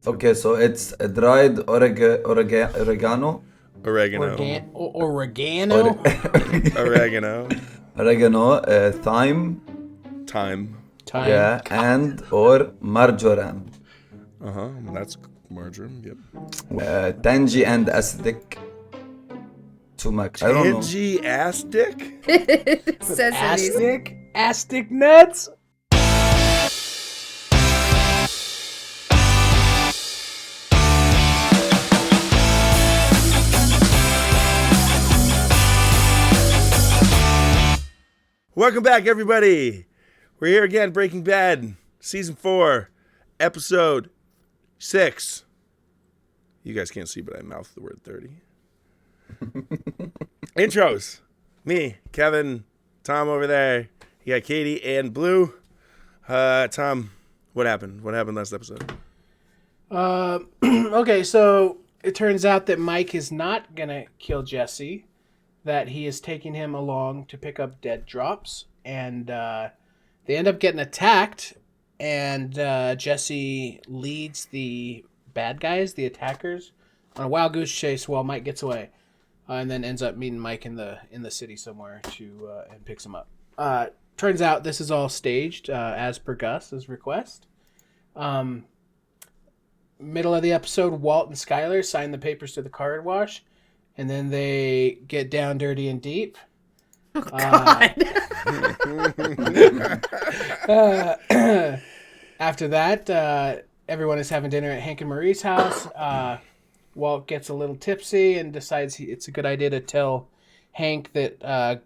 Okay, so it's a dried oregano. Oregano. Oregano. Oregano. Oregano, thyme, Thyme. Time. yeah, and or marjoram. That's marjoram. Yep. Tangy and acidic. Sumac. I don't know. Tangy ass dick? Sesame. Astic nuts. Welcome back, everybody. We're here again, Breaking Bad, Season 4, Episode 6. You guys can't see, but I mouthed the word 30. Intros. Me, Kevin, Tom over there. You got Katie and Blue. Tom, what happened? What happened last episode? Okay, so it turns out that Mike is not gonna kill Jesse. That he is taking him along to pick up dead drops, and they end up getting attacked. And Jesse leads the bad guys, the attackers, on a wild goose chase while Mike gets away, and then ends up meeting Mike in the city somewhere and picks him up. Turns out this is all staged as per Gus's request. Middle of the episode, Walt and Skyler sign the papers to the car wash, and then they get down dirty and deep. Oh, God. After that, everyone is having dinner at Hank and Marie's house. Walt gets a little tipsy and decides it's a good idea to tell Hank that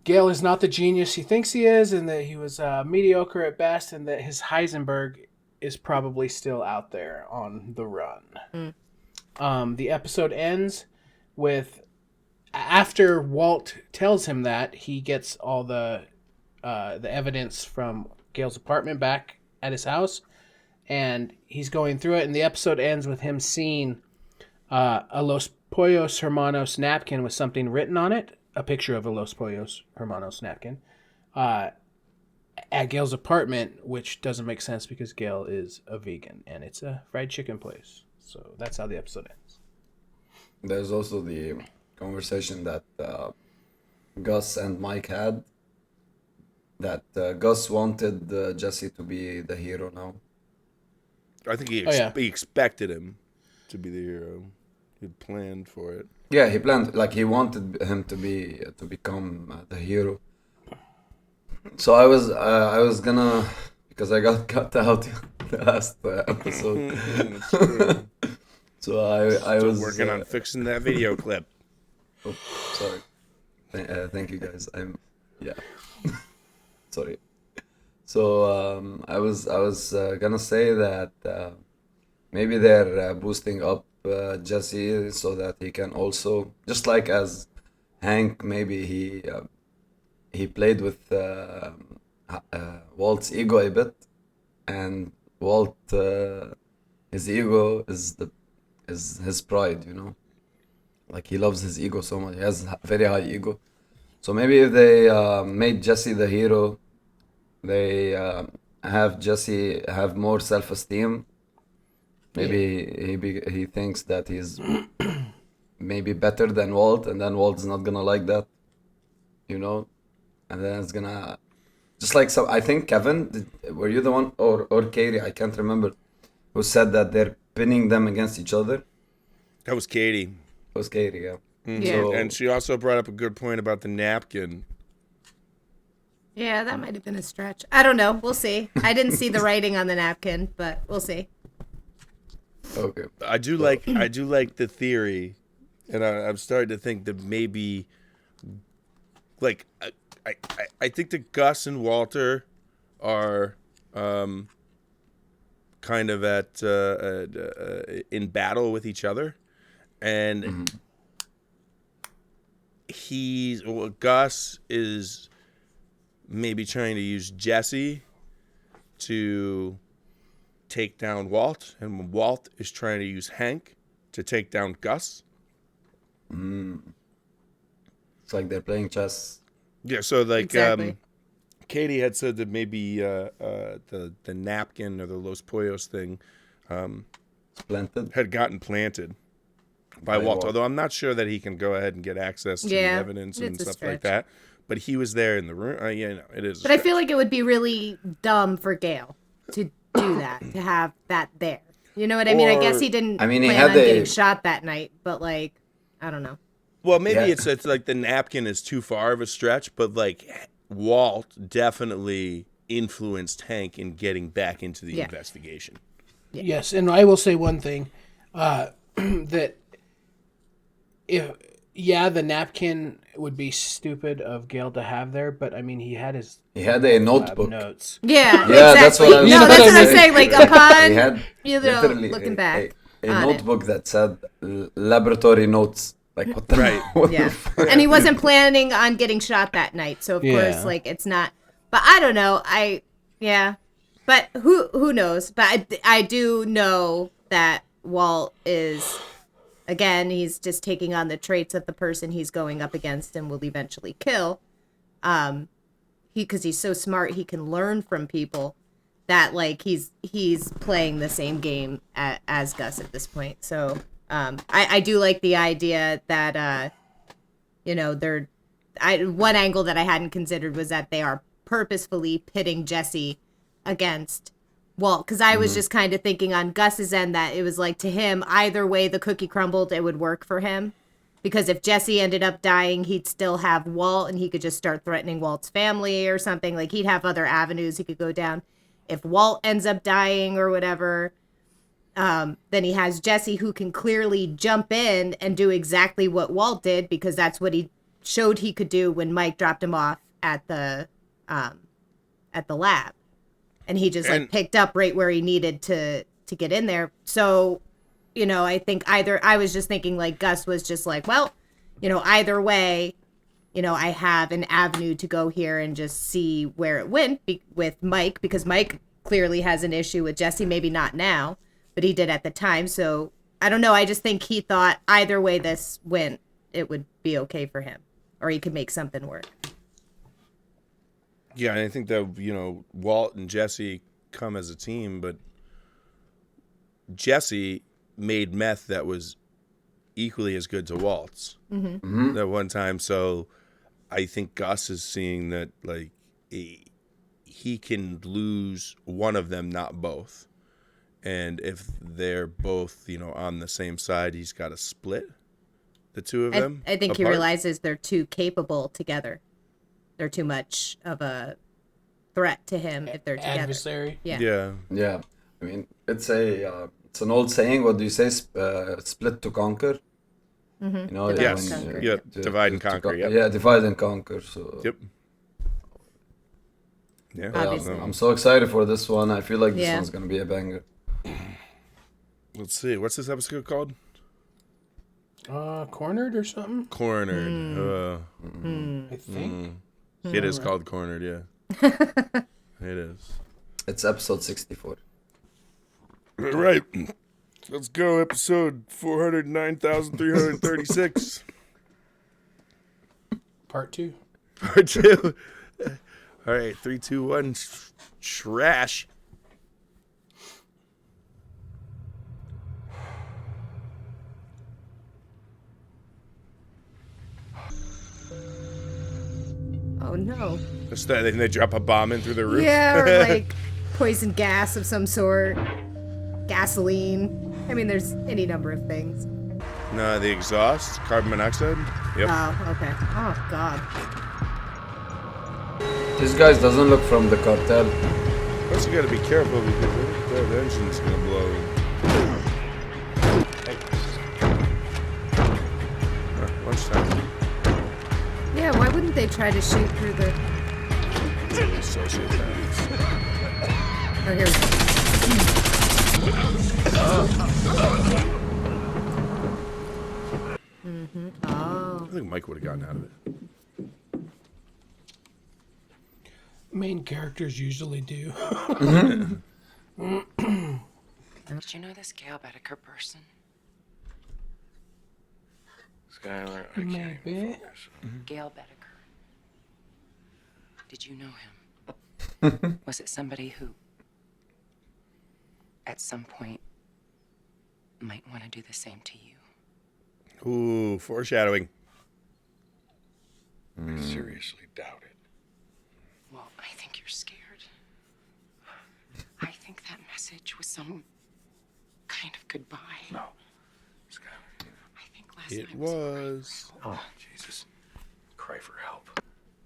Gale is not the genius he thinks he is, and that he was mediocre at best, and that his Heisenberg is probably still out there on the run. The episode ends with, after Walt tells him that, he gets all the evidence from Gale's apartment back at his house, and he's going through it, and the episode ends with him seeing a Los Pollos Hermanos napkin with something written on it, a picture of a Los Pollos Hermanos napkin, at Gale's apartment, which doesn't make sense because Gale is a vegan, and it's a fried chicken place. So that's how the episode ends. There's also the conversation that Gus and Mike had. That Gus wanted Jesse to be the hero now. I think he expected him to be the hero. He planned for it. Yeah, he planned, like he wanted him to become the hero. So I was gonna, because I got cut out the last episode. It's true. So I Still was working on fixing that video clip. Oh, sorry. Thank you guys. Sorry. So I was gonna say that maybe they're boosting up Jesse so that he can also, just like as Hank, maybe he played with Walt's ego a bit, and Walt his ego is his pride, you know. Like he loves his ego so much. He has a very high ego. So maybe if they made Jesse the hero, they have Jesse have more self-esteem. Maybe he thinks that he's maybe better than Walt, and then Walt's not gonna like that, you know. And then it's gonna, just like, so I think Kevin, were you the one, or Katie? I can't remember, who said that they're pinning them against each other. That was Katie. It was Katie, yeah. Mm-hmm. Yeah. So, And she also brought up a good point about the napkin. Yeah, that might have been a stretch. I don't know. We'll see. I didn't see the writing on the napkin, but we'll see. okay. I do like the theory, and I'm starting to think that maybe, like, I think that Gus and Walter are kind of at in battle with each other, and Gus is maybe trying to use Jesse to take down Walt, and Walt is trying to use Hank to take down Gus. It's like they're playing chess. Yeah, so like Exactly. Katie had said that maybe the napkin or the Los Pollos thing Splinted. had gotten planted by By Walt. Walt. Although I'm not sure that he can go ahead and get access to the Yeah, evidence and it's a stuff like stretch. that. But he was there in the room. It is. But I feel like it would be really dumb for Gale to do that, to have that there. You know what I mean? I guess Or- he didn't I mean, he plan had on a- getting shot that night, but like, I don't know. Well, maybe Yeah. it's like the napkin is too far of a stretch, but like Walt definitely influenced Hank in getting back into the Yeah. investigation. Yes, and I will say one thing, that the napkin would be stupid of Gale to have there, but I mean he had a Lab notebook. notes. Yeah, Yeah, exactly. that's what I was No, gonna that's what I'm say. saying. Like He upon had you know, literally looking back, a on it. notebook that said laboratory notes. Like what the Right. what the Yeah. fuck? And he wasn't planning on getting shot that night, so of course, Yeah. like it's not. But I don't know. But who knows? But I do know that Walt is, again, he's just taking on the traits of the person he's going up against and will eventually kill. Because he's so smart, he can learn from people. That like he's playing the same game as Gus at this point. So I do like the idea that one angle that I hadn't considered was that they are purposefully pitting Jesse against Walt, because I was just kind of thinking on Gus's end that it was like, to him, either way the cookie crumbled, it would work for him, because if Jesse ended up dying, he'd still have Walt and he could just start threatening Walt's family or something. Like he'd have other avenues he could go down. If Walt ends up dying or whatever, then he has Jesse, who can clearly jump in and do exactly what Walt did, because that's what he showed he could do when Mike dropped him off at the lab, and he just like picked up right where he needed to get in there. So, I think I was just thinking like Gus was just like, well, either way, I have an avenue to go here and just see where it went with Mike, because Mike clearly has an issue with Jesse, maybe not now, but he did at the time. So I don't know. I just think he thought either way this went, it would be okay for him, or he could make something work. Yeah, and I think that, Walt and Jesse come as a team, but Jesse made meth that was equally as good to Walt's that one time. So I think Gus is seeing that, like, he can lose one of them, not both. And if they're both, on the same side, he's got to split the two of them. I think he apart. realizes they're too capable together. They're too much of a threat to him if they're together. Adversary. Yeah. Yeah, I mean it's an old saying. What do you say? Split to conquer. Mm-hmm. Divide Yes. and conquer. Yep. Divide and conquer. Yep. Yeah, divide and conquer. So Yep. Yeah. Obviously. I'm so excited for this one. I feel like this Yeah. one's gonna be a banger. Let's see. What's this episode called? Cornered or something? Cornered. I think. It is called Cornered, yeah. It is. It's episode 64. All right. Let's go. Episode 409,336. Part 2. Part 2. All right. 3, 2, 1. Trash. Oh no. They drop a bomb in through the roof. Yeah, or like poison gas of some sort. Gasoline. I mean, there's any number of things. No, the exhaust. Carbon monoxide. Yep. Oh, okay. Oh, God. This guy doesn't look from the cartel. Plus, you got to be careful because the engine's going to blow. Lunchtime. Yeah, why wouldn't they try to shoot through the... Sociopaths. Oh, here we go. Oh. I think Mike would have gotten out of it. Main characters usually do. Did you know this Gail Bedecker person? Skylar, Maybe. Gail Bedecker. Did you know him? Was it somebody who, at some point, might want to do the same to you. Ooh, foreshadowing. I seriously doubt it. Well, I think you're scared. I think that message was some kind of goodbye. No. Skylar. I think last It night was. Oh, Jesus. Cry for help.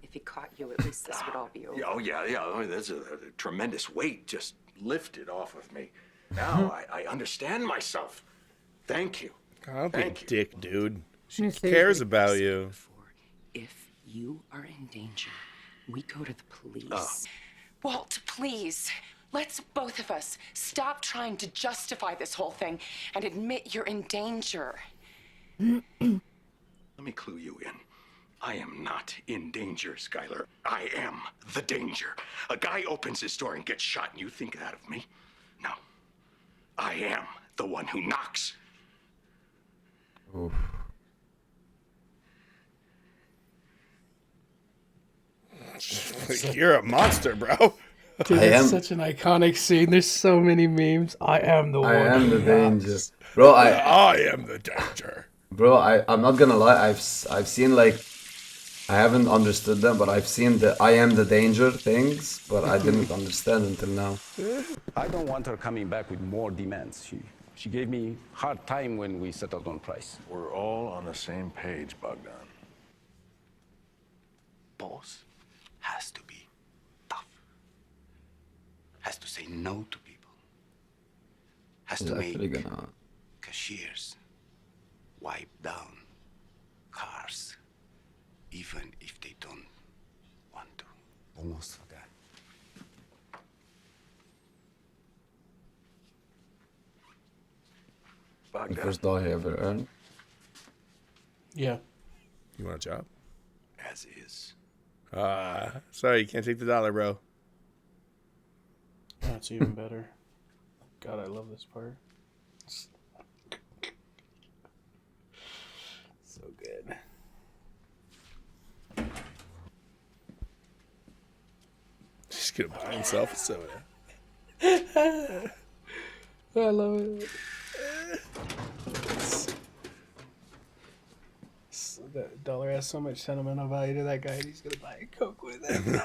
If he caught you, at least this would all be over. Oh, yeah. I mean, there's a tremendous weight just lifted off of me. Now I understand myself. Thank you. Don't be a Thank you. dick, dude. She Seriously. cares about you. If you are in danger, we go to the police. Walt, please. Let's both of us stop trying to justify this whole thing and admit you're in danger. Let me clue you in. I am not in danger, Skylar. I am the danger. A guy opens his door and gets shot, and you think that of me? No. I am the one who knocks. Oof. You're a monster, bro. Dude, I it's am- such an iconic scene. There's so many memes. I am the one. I am the who danger, knocks. bro. I am the danger. I'm not gonna lie. I've seen like, I haven't understood them, but I've seen the I am the danger things, but I didn't understand until now. I don't want her coming back with more demands. She gave me hard time when we settled on price. We're all on the same page, Bogdan. Boss has to be tough. Has to say no to people. Has He's to actually make gonna. cashiers wipe down cars, even if they don't want to. Almost forgot. The Bogdan, first dollar he ever earned. Yeah. You want a job? as is. Sorry, you can't take the dollar, bro. That's even better. God, I love this part. So good. Just gonna buy himself a soda. I love it. That dollar has so much sentimental value to that guy, and he's gonna buy a Coke with it.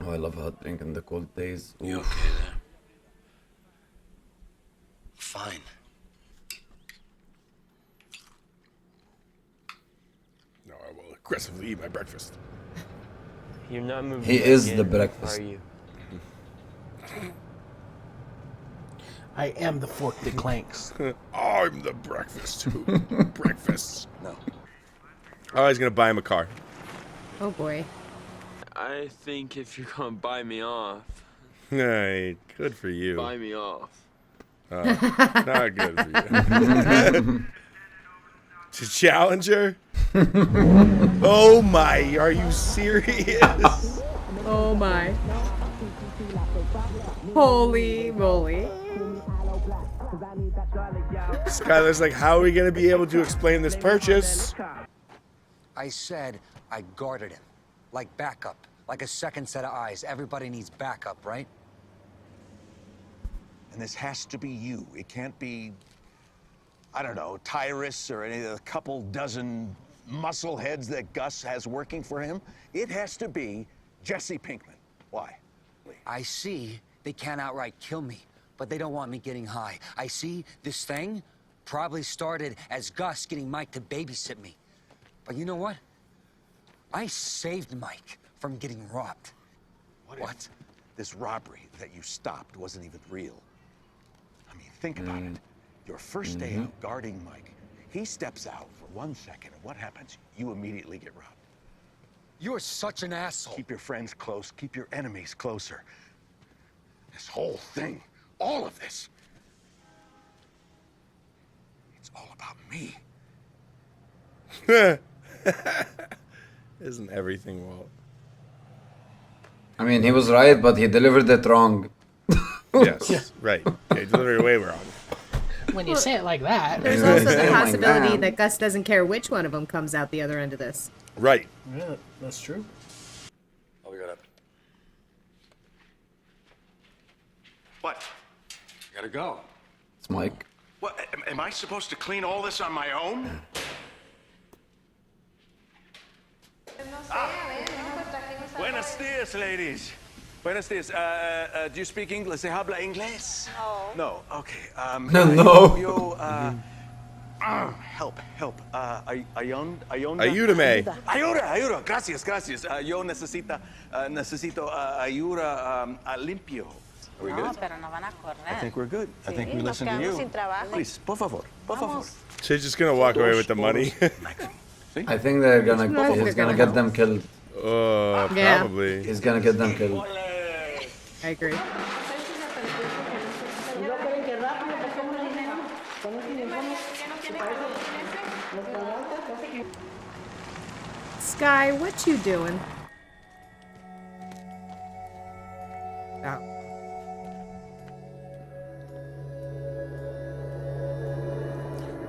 Oh, I love hot drink in the cold days. You Oof. okay there? Fine. No, I will aggressively eat my breakfast. You're not moving. He is again, the breakfast. Are you? I am the fork that clanks. I'm the breakfast. Breakfast. No. Oh, he's gonna buy him a car. Oh boy. I think if you're gonna buy me off, Hey, good for you. buy me off. Not good for you. To Challenger? Oh my, are you serious? Oh my. Holy moly. Skylar's like, how are we gonna be able to explain this purchase? I said I guarded him. Like backup. Like a second set of eyes. Everybody needs backup, right? And this has to be you. It can't be, I don't know, Tyrus or any of the couple dozen muscle heads that Gus has working for him. It has to be Jesse Pinkman. Why? I see they can't outright kill me, but they don't want me getting high. I see this thing probably started as Gus getting Mike to babysit me. But you know what? I saved Mike from getting robbed. What? If this robbery that you stopped wasn't even real? I mean, think about it. Your first day out guarding Mike, he steps out for 1 second, and what happens? You immediately get robbed. You're such an asshole. Keep your friends close, keep your enemies closer. This whole thing, all of this, it's all about me. Isn't everything Walt? I mean, he was right, but he delivered it wrong. Yes, right. Okay, delivered it way wrong. When you say it like that. There's also the Oh my possibility God. that Gus doesn't care which one of them comes out the other end of this. Right. Yeah, that's true. What? I gotta go. It's Mike. What? Am I supposed to clean all this on my own? Buenos dias, ladies. Buenos dias. Do you speak English? ¿Se habla inglés? No. No. Okay. No. Help. Ayúdame. Ayuda. Gracias. Yo necesito ayuda limpio. Are we good? Pero no van a correr. I think we're good. I think we listen to you. Please, por favor. She's just gonna walk away with the money. I think he's gonna get them killed. Yeah. Probably. He's gonna get them killed. I agree. Sky, what you doing? Oh.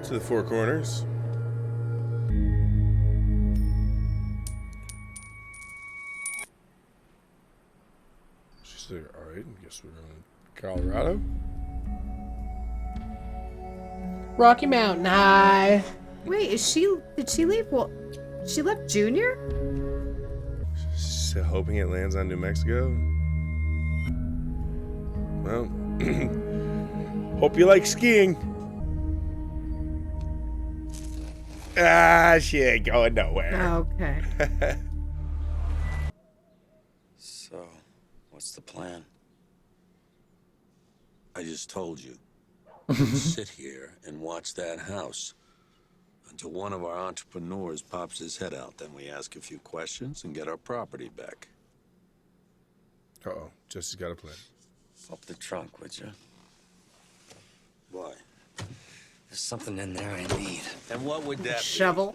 To the Four Corners. She's like, all right, I guess we're going to Colorado. Rocky Mountain High. Wait, did she leave? Well, she left Junior? So hoping it lands on New Mexico. Well, hope you like skiing. She ain't going nowhere. Okay. So, what's the plan? I just told you. Sit here and watch that house until one of our entrepreneurs pops his head out. Then we ask a few questions and get our property back. Uh-oh, Jesse's got a plan. Up the trunk, would you? Why? There's something in there I need. And what would that Shovel.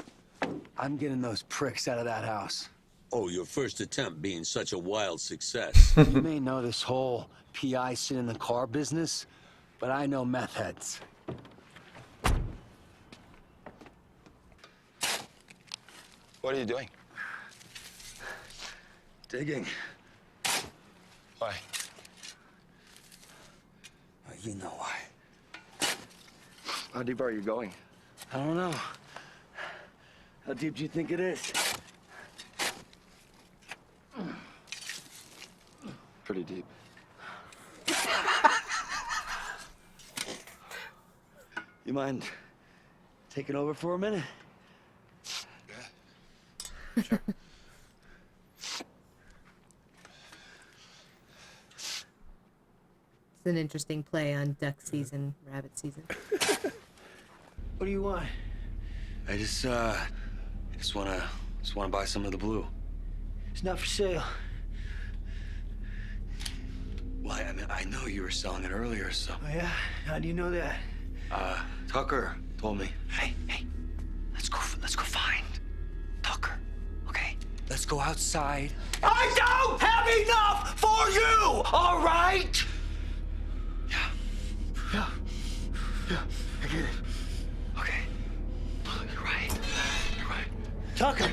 I'm getting those pricks out of that house. Oh, your first attempt being such a wild success. You may know this whole PI sit in the car business, but I know meth heads. What are you doing? Digging. Why? You know why. How deep are you going? I don't know. How deep do you think it is? Pretty deep. You mind taking over for a minute? Yeah. Sure. It's an interesting play on duck season, rabbit season. What do you want? I just wanna buy some of the blue. It's not for sale. Why? I mean, I know you were selling it earlier, so. Oh, yeah? How do you know that? Tucker told me. Hey, let's go find Tucker, okay? Let's go outside. I don't have enough for you, all right? Yeah, I get it. Okay, you're right. Tucker!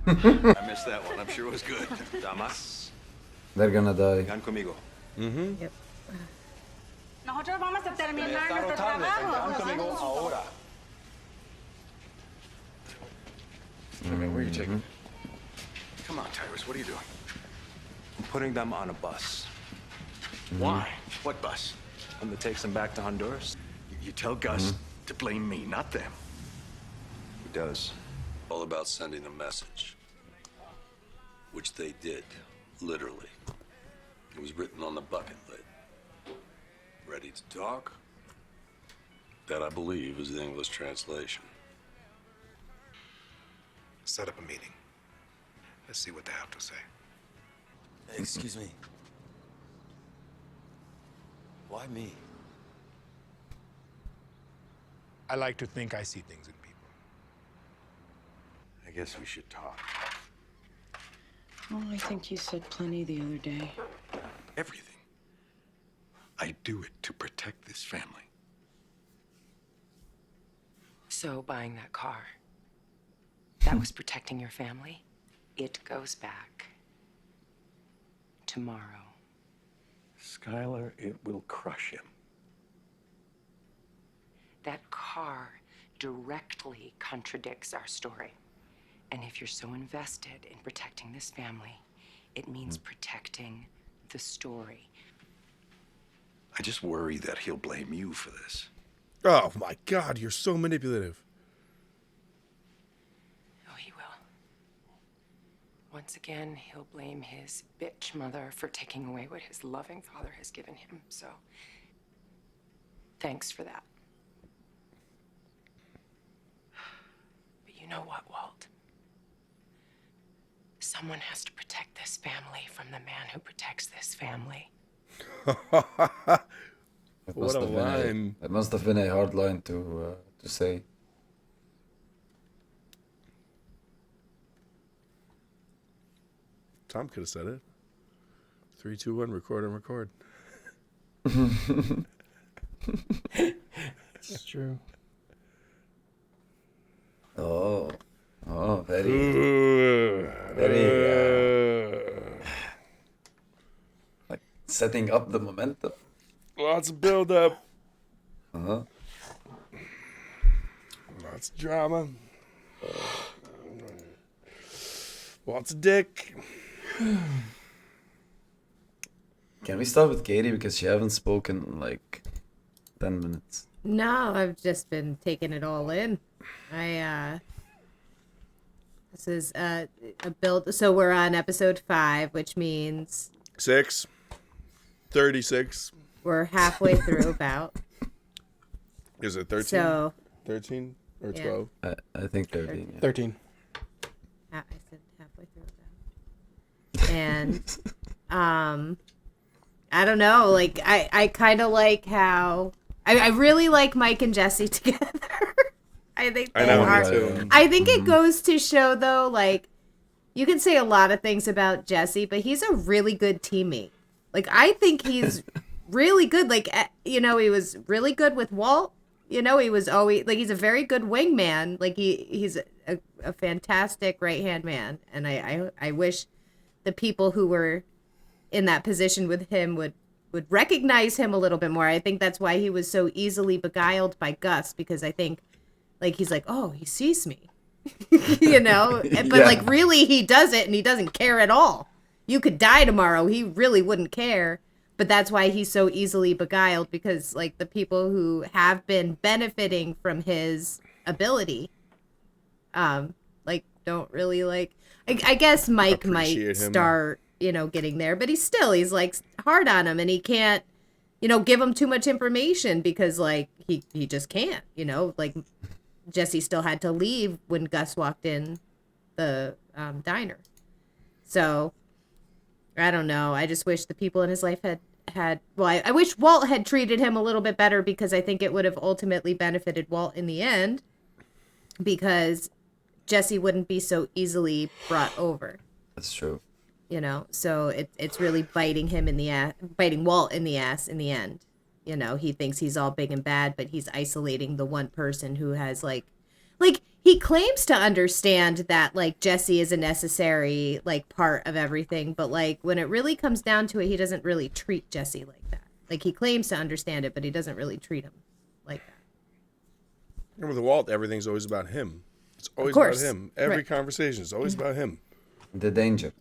I missed that one. I'm sure it was good. Damas. They're gonna die. Vengan conmigo. Mm-hmm. Yep. Nosotros vamos a terminar nuestro trabajo. conmigo ahora. Where are you taking? Come on, Tyrus. What are you doing? I'm putting them on a bus. Why? What bus? One that takes them back to Honduras. You tell Gus to blame me, not them. He does. All about sending a message. Which they did, literally. It was written on the bucket lid. Ready to talk? That, I believe, is the English translation. Set up a meeting. Let's see what they have to say. Excuse me. Why me? I like to think I see things in people. I guess we should talk. Oh, I think you said plenty the other day. Everything. I do it to protect this family. So, buying that car. That was protecting your family. It goes back tomorrow. Skylar, it will crush him. That car directly contradicts our story. And if you're so invested in protecting this family, it means protecting the story. I just worry that he'll blame you for this. Oh my God, you're so manipulative. Oh, he will. Once again, he'll blame his bitch mother for taking away what his loving father has given him. So, thanks for that. But you know what, Walt? Someone has to protect this family from the man who protects this family. What a line. It must have been a hard line to say. Tom could have said it. 3, 2, 1, record and record. It's true. Oh, very, like setting up the momentum. Lots of build up. Uh-huh. Lots of drama. Lots of dick. Can we start with Katie because she haven't spoken in like 10 minutes? No, I've just been taking it all in. This is a build. So we're on episode 5, which means 36. We're halfway through about. Is it 13? So 13 or 12? I think 13. Yeah. 13. I said halfway through about. And I don't know. Like I kind of like how I really like Mike and Jesse together. I think they are. I think it goes to show though, like you can say a lot of things about Jesse, but he's a really good teammate. Like I think he's really good. Like he was really good with Walt. He was always like he's a very good wingman. Like he's a fantastic right hand man, and I wish the people who were in that position with him would recognize him a little bit more. I think that's why he was so easily beguiled by Gus, because I think like he's like, oh, he sees me, but like really he does it and he doesn't care at all. You could die tomorrow, he really wouldn't care. But that's why he's so easily beguiled, because like the people who have been benefiting from his ability like don't really like I guess Mike might start getting there, but he's like hard on him, and he can't give him too much information because like he just can't. Like Jesse still had to leave when Gus walked in the diner. So I don't know, I just wish the people in his life had I wish Walt had treated him a little bit better, because I think it would have ultimately benefited Walt in the end, because Jesse wouldn't be so easily brought over. That's true. So it's really biting Walt in the ass in the end. He thinks he's all big and bad, but he's isolating the one person who has like he claims to understand that like Jesse is a necessary like part of everything, but like when it really comes down to it, he doesn't really treat Jesse like that. Like he claims to understand it, but he doesn't really treat him like that. And with Walt, everything's always about him. It's always about him. Every conversation is always about him. The danger.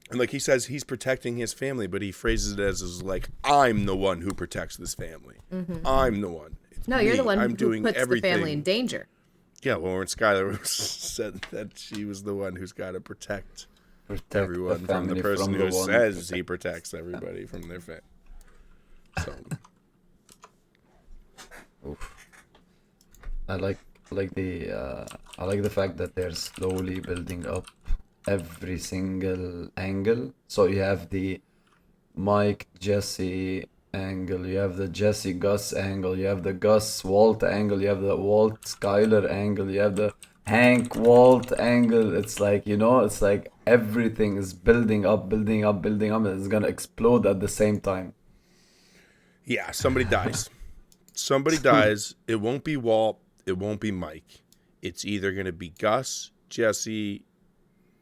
And like he says, he's protecting his family, but he phrases it as like, I'm the one who protects this family. Mm-hmm. I'm the one. It's no, you're me. the one I'm who doing puts everything. the family in danger. Yeah, well, when Skylar said that she was the one who's got to protect everyone from the person who says he protects everybody from their family. So. Oof. I like the fact that they're slowly building up every single angle. So you have the Mike Jesse angle, you have the Jesse Gus angle, you have the Gus Walt angle, you have the Walt Skyler angle, you have the Hank Walt angle. It's like it's like everything is building up, and it's gonna explode at the same time. Yeah, somebody dies. Somebody dies. It won't be Walt. It won't be Mike. it's either going to be Gus, Jesse,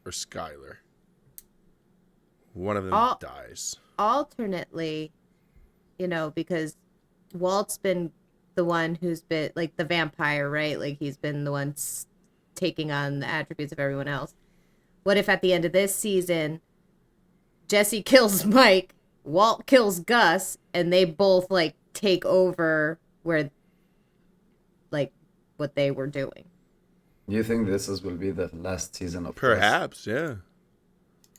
or Skyler. One of them dies. Alternately, because Walt's been the one who's been like the vampire, right? Like he's been the one taking on the attributes of everyone else. What if at the end of this season, Jesse kills Mike, Walt kills Gus, and they both like take over where like what they were doing? Do you think will be the last season of Perhaps, yeah.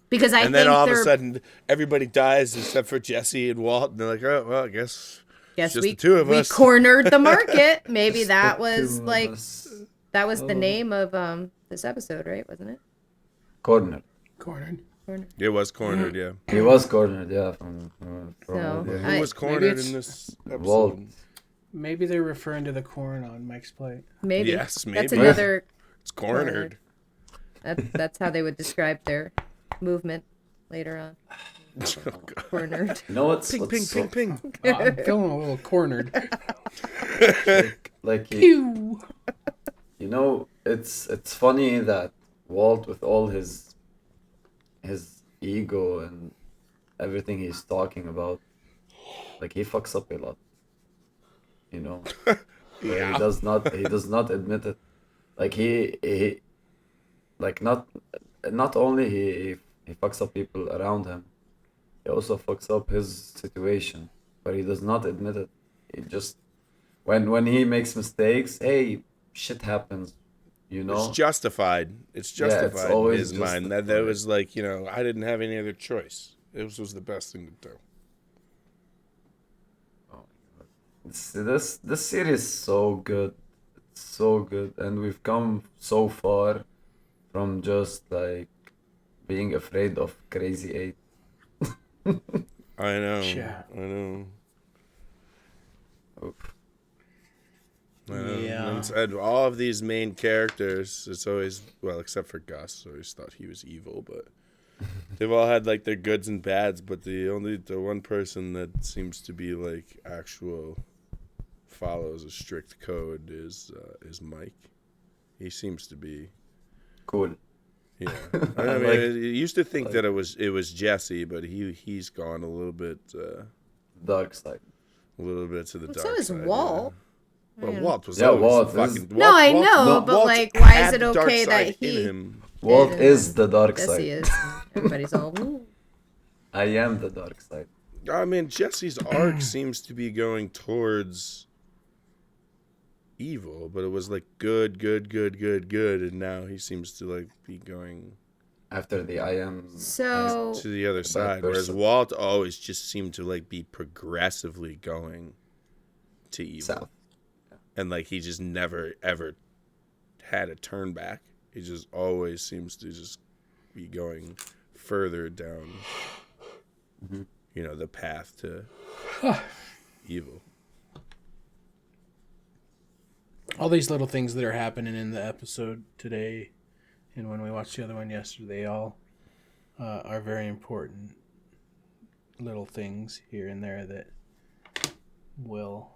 Because and then all of a sudden, everybody dies except for Jesse and Walt, and they're like, "Oh, well, I guess it's just the two of us." We cornered the market. Maybe that was the name of this episode, right? Wasn't it? Cornered. It was cornered, yeah. He was cornered, yeah. Who was cornered in this episode? Walt. Maybe they're referring to the corn on Mike's plate. Maybe. Yes, maybe. That's another. It's cornered. That's how they would describe their movement later on. Cornered. You know what's ping. Oh, I'm feeling a little cornered. like you know, it's funny that Walt, with all his ego and everything he's talking about, like he fucks up a lot. Yeah. He does not admit it. Like he like not only he fucks up people around him, he also fucks up his situation, but he does not admit it. He just when he makes mistakes, hey, shit happens, It's justified. It's justified in his mind. That was like, I didn't have any other choice. This was the best thing to do. This series is so good. It's so good, and we've come so far from just like being afraid of Crazy Eight. I know. Yeah. I know. Oof. Yeah. And all of these main characters, it's always, well, except for Gus, I always thought he was evil, but they've all had like their goods and bads, but the one person that seems to be like follows a strict code is Mike. He seems to be cool. Yeah. I mean, I used to think that it was Jesse, but he's gone a little bit dark side. A little bit to the dark side. So is Walt. Yeah. Well, Walt was Walt fucking. No, I know, but Walt like, why is it okay dark that side he? in him. Walt is the dark Jesse side. is. Everybody's all. Ooh. I am the dark side. I mean, Jesse's arc seems to be going towards evil, but it was like good, and now he seems to like be going after the I am to the other side. Whereas Walt always just seemed to like be progressively going to evil. South. And like he just never ever had a turn back. He just always seems to just be going further down, the path to evil. All these little things that are happening in the episode today, and when we watched the other one yesterday, all are very important little things here and there that will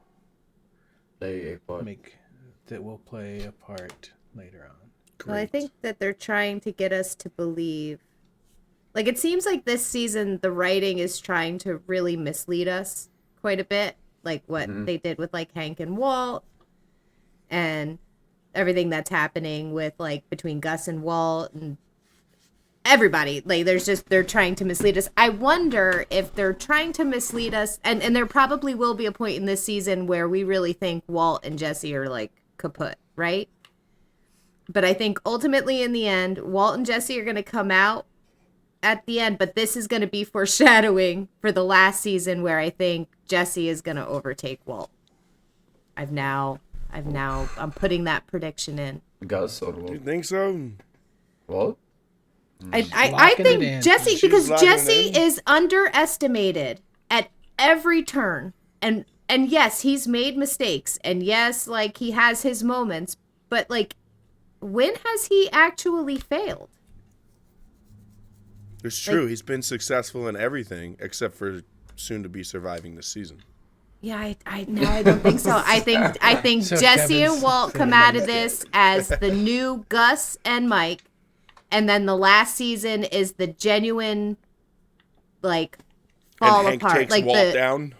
play a part later on. Well, I think that they're trying to get us to believe. Like, it seems like this season, the writing is trying to really mislead us quite a bit. Like what they did with, like, Hank and Walt and everything that's happening with, like, between Gus and Walt and everybody. Like, they're trying to mislead us. I wonder if they're trying to mislead us, and there probably will be a point in this season where we really think Walt and Jesse are, like, kaput, right? But I think ultimately in the end, Walt and Jesse are going to come out at the end, but this is going to be foreshadowing for the last season where I think Jesse is going to overtake Walt. I'm putting that prediction in. Gus or Walt? You think so? Walt? I think Jesse, because Jesse is underestimated at every turn. And yes, he's made mistakes. And yes, like, he has his moments. But, like, when has he actually failed? It's true. He's been successful in everything except for soon to be surviving this season. Yeah, I don't think so. I think So Jesse Kevin's and Walt come out of this as the new Gus and Mike, and then the last season is the genuine, like, fall and Hank apart. takes Like Walt down.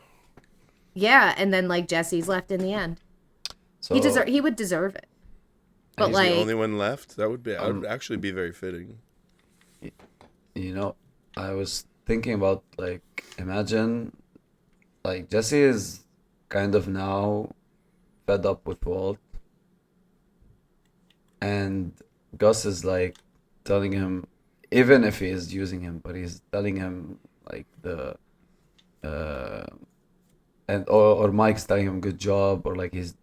Yeah, and then like Jesse's left in the end. So He would deserve it. But He's like the only one left. That would actually be very fitting. you know, I was thinking about like imagine like Jesse is kind of now fed up with Walt, and Gus is like telling him, even if he is using him, but he's telling him like the uh and or Mike's telling him good job, or like he's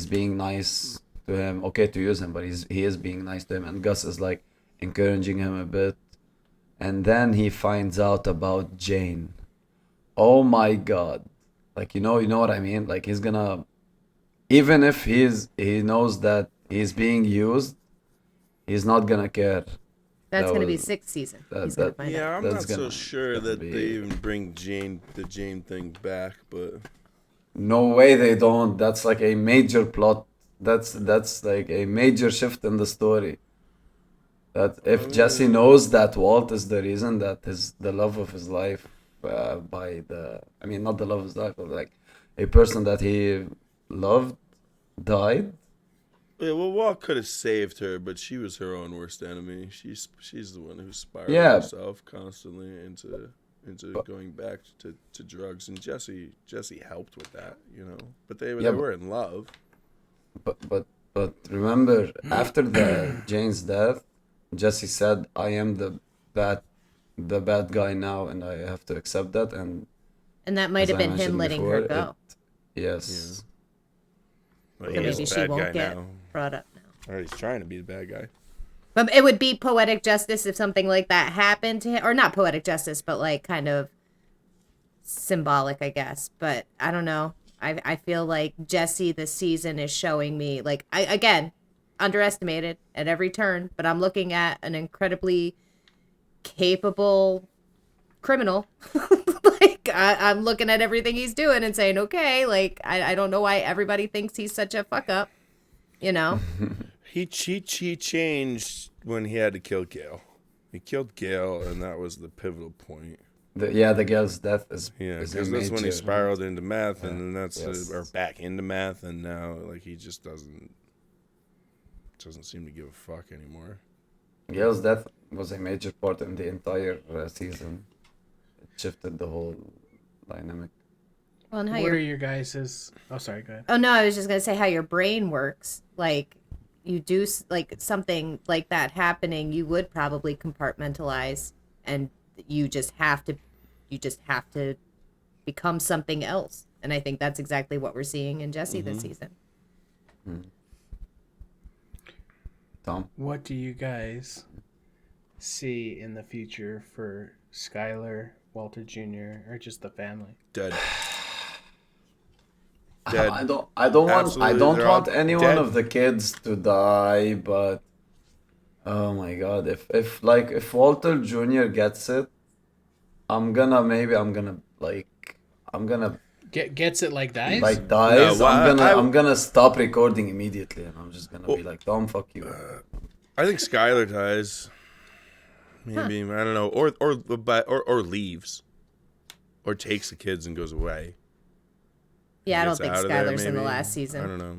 being nice to him. Okay to use him, but he is being nice to him, and Gus is like encouraging him a bit, and then he finds out about Jane. Oh my God. Like you know what I mean? Like he's gonna, even if he knows that he's being used, he's not gonna care. that's That gonna be was sixth season. that, He's gonna that find out. Yeah, I'm that's not so gonna sure gonna that be they even bring the Jane thing back, but no way they don't. That's like a major plot. That's like a major shift in the story. That if Jesse knows that Walt is the reason that the love of his life, I mean not the love of his life, but like a person that he loved died. yeah, well, Walt could have saved her, but she was her own worst enemy. She's the one who spiraled Yeah. herself constantly into going back to drugs, and Jesse helped with that, you know. But they Yeah, were in love. But remember, after the Jane's death, Jesse said, "I am the bad guy now, and I have to accept that." And that might as have I been him mentioned letting before, her go. yes, Well, So he is maybe the she bad won't guy get now. brought up now. Or he's trying to be the bad guy. But it would be poetic justice if something like that happened to him, or not poetic justice, but like kind of symbolic, I guess. But I don't know. I feel like Jesse this season is showing me, like, I again underestimated at every turn, but I'm looking at an incredibly capable criminal. Like I'm looking at everything he's doing and saying, okay, like I don't know why everybody thinks he's such a fuck up, you know. He changed when he had to kill Gale. He killed Gale, and that was the pivotal point. the girl's death is Yeah, is because a that's when he major. spiraled into meth, and Yeah, then that's yes. or back into meth, and now like he just doesn't seem to give a fuck anymore. Gail's death was a major part in the entire season. It shifted the whole dynamic. Well, and how What are your guys's? Oh, sorry. Go ahead. Oh no, I was just gonna say how your brain works. Like you do like something like that happening, you would probably compartmentalize, and you just have to become something else. And I think that's exactly what we're seeing in Jesse this season. Tom, What do you guys see in the future for Skylar, Walter Jr., or just the family? Dead. I don't want Absolutely, they're want all any dead. one of the kids to die, but oh my God, if Walter Jr. gets it, I'm gonna Gets it like dies? like dies. No, well, I'm gonna stop recording immediately, and I'm just gonna be like, Tom, fuck you. I think Skylar dies. Maybe I don't know, or leaves, or takes the kids and goes away. Yeah, I don't Gets think out of there, Skylar's in the maybe. last season. I don't know.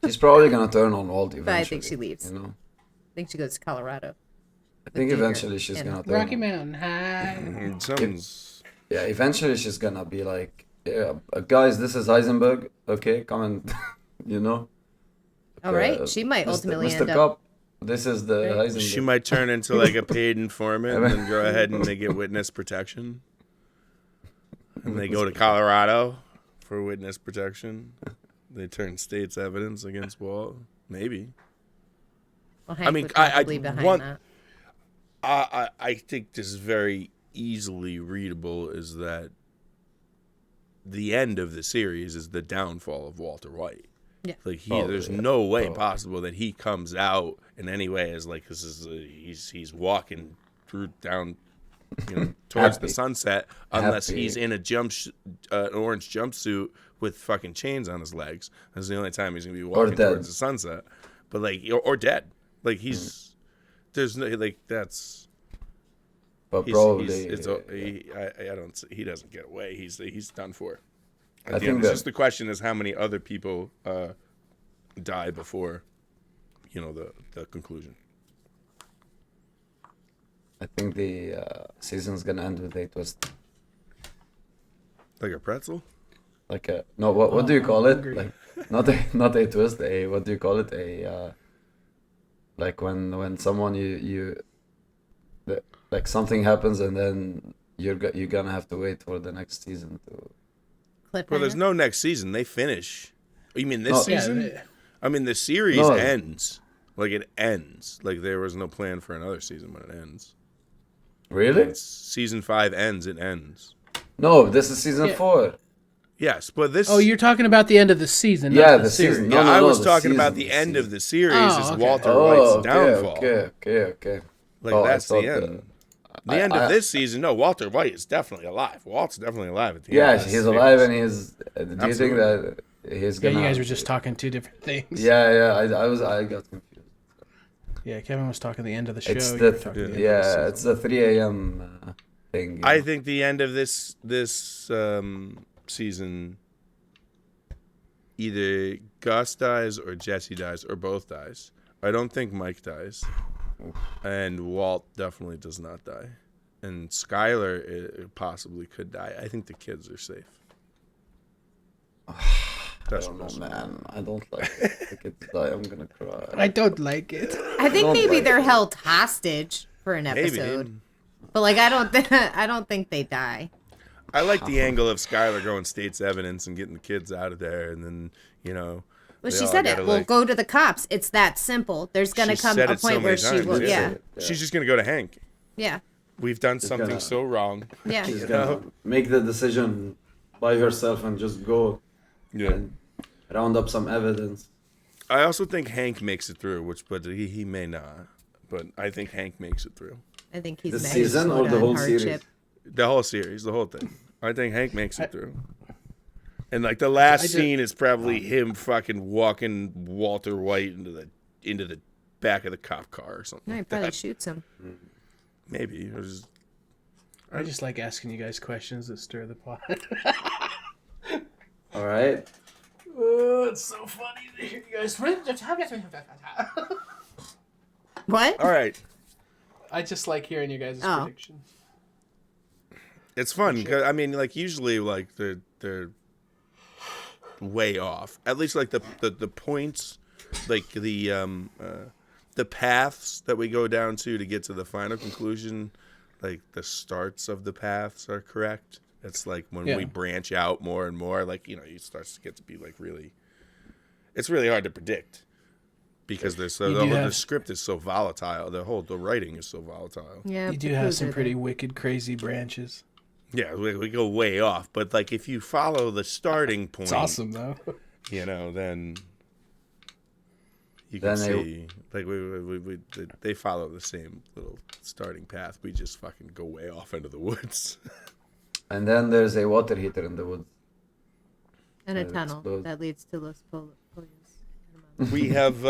She's probably gonna turn on Walt eventually. But I think she leaves. You know, I think she goes to Colorado. I think Junior eventually she's and gonna turn Rocky on. Mountain High. Someone's Yeah, eventually she's gonna be like, yeah, guys, this is Heisenberg. Okay, come and, you know. All right, she might ultimately Mr. end up. Cop, this is the Heisenberg. She might turn into like a paid informant and then go ahead and they get witness protection. And they go to Colorado for witness protection. They turn state's evidence against Walt. Maybe. Well, Hank I mean, would probably behind one, that. I think this is very easily readable is that the end of the series is the downfall of Walter White. Yeah. Like Oh, there's yeah. no way Oh. possible that he comes out in any way as like this is he's walking through down towards the Happy. sunset, unless Happy. he's in an orange jumpsuit with fucking chains on his legs. That's the only time he's gonna be walking dead. towards the sunset. But like, or dead. Like there's no like that's. But He's, probably he doesn't get away. He's done for. I think It's just the question is how many other people die before, the conclusion. I think the season's gonna end with a twist. Like a pretzel? Like a no, what do you call it? hungry. Like not a twist. A what do you call it? A like when someone like something happens and then you're gonna have to wait for the next season to. Well, there's no next season. They finish. You mean this No. season? I mean, the series No. ends. Like it ends. Like there was no plan for another season when it ends. Really? When season 5 ends, it ends. No, this is season 4. Yes, but this. Oh, you're talking about the end of the season, Yeah, not the series. season. Yeah, No, I no, was the talking season, about the the end season. of the series Oh, is okay. Walter Oh, White's downfall. Okay. Like Oh, I that's the thought end. The end of this season, no, Walter White is definitely alive. Walt's definitely alive at the Yeah, end. of this he's series. alive and he's. Do you think Absolutely. that he's Yeah, gonna? you guys were just talking two different things. Yeah. I got confused. Yeah, Kevin was talking the end of the show. It's you the were talking the end of the season. it's the 3 a.m. Thing. I think the end of this season, either Gus dies or Jesse dies or both dies. I don't think Mike dies, and Walt definitely does not die, and Skylar possibly could die. I think the kids are safe. I don't know, man. I don't like it. The kids die. I'm gonna cry. I don't like it. I think don't maybe like they're it. held hostage for an Maybe. episode. But like I don't think they die. I like the angle of Skylar going state's evidence and getting the kids out of there, and then Well, they she all said gotta, it. We'll like- go to the cops. It's that simple. There's gonna She come said a it so point where many she times, will. yeah. Yeah. She's just gonna go to Hank. Yeah. We've done something gonna- so wrong. Yeah. She's You gonna know? make the decision by herself and just go Yeah. and round up some evidence. I also think Hank makes it through, but he may not. But I think Hank makes it through. I think he's This mad season or the soda whole and series? hardship. The whole series, the whole thing. I think Hank makes it through. And like the last scene is probably him fucking walking Walter White into the back of the cop car or something. No, he like probably that. shoots him. Maybe. It was, I just like asking you guys questions that stir the pot. All right. Oh, it's so funny to hear you guys. What? all right. I just like hearing you guys' Oh. predictions. It's fun because I mean, like usually, like they're way off. At least like the points, like the paths that we go down to get to the final conclusion, like the starts of the paths are correct. It's like when we branch out more and more, like it starts to get to be like really. It's really hard to predict because there's so the script is so volatile. The writing is so volatile. Yeah. You do have some pretty wicked, crazy branches. Yeah, we go way off, but like if you follow the starting point, It's awesome though. Then you can see like they follow the same little starting path. We just fucking go way off into the woods. And then there's a water heater in the woods. And a That tunnel explodes. that leads to Los Pollos. We have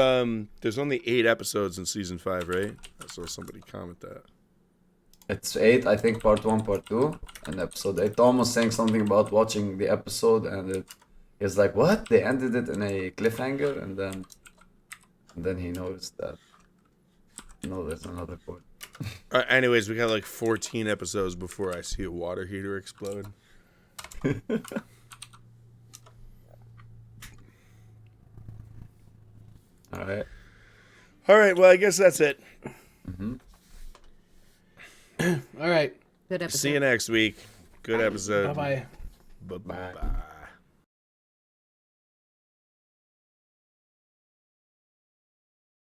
there's only 8 episodes in season 5, right? I saw somebody comment that. It's 8, I think, part 1, part 2, and episode 8. Tom was saying something about watching the episode, and he's like, "What? They ended it in a cliffhanger?" And then he noticed that no, there's another part. Anyways, we got like 14 episodes before I see a water heater explode. All right. Well, I guess that's it. All right. Good episode. See you next week. Good episode. Bye-bye. Bye-bye.